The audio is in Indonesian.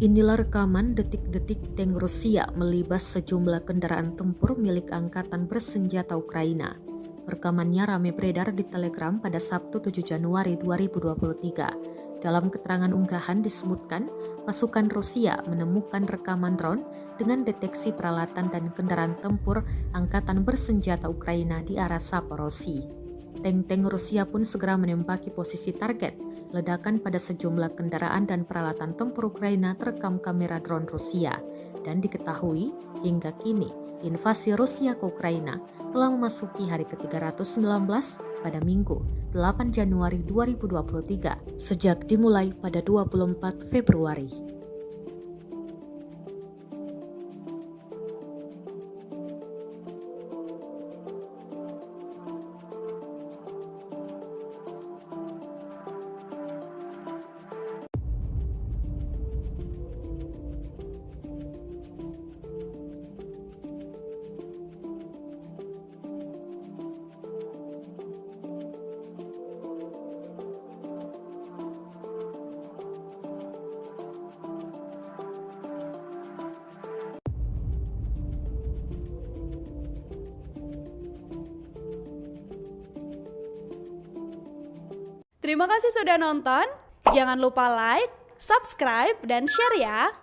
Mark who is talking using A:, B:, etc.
A: Inilah rekaman detik-detik tank Rusia melibas sejumlah kendaraan tempur milik Angkatan Bersenjata Ukraina. Rekamannya ramai beredar di Telegram pada Sabtu 7 Januari 2023. Dalam keterangan unggahan disebutkan, pasukan Rusia menemukan rekaman drone dengan deteksi peralatan dan kendaraan tempur Angkatan Bersenjata Ukraina di arah Zaporozhye. Tank-tank Rusia pun segera menembaki posisi target. Ledakan pada sejumlah kendaraan dan peralatan tempur Ukraina terekam kamera drone Rusia, dan diketahui hingga kini invasi Rusia ke Ukraina telah memasuki hari ke-319 pada Minggu 8 Januari 2023 sejak dimulai pada 24 Februari.
B: Terima kasih sudah nonton. Jangan lupa like, subscribe, dan share ya.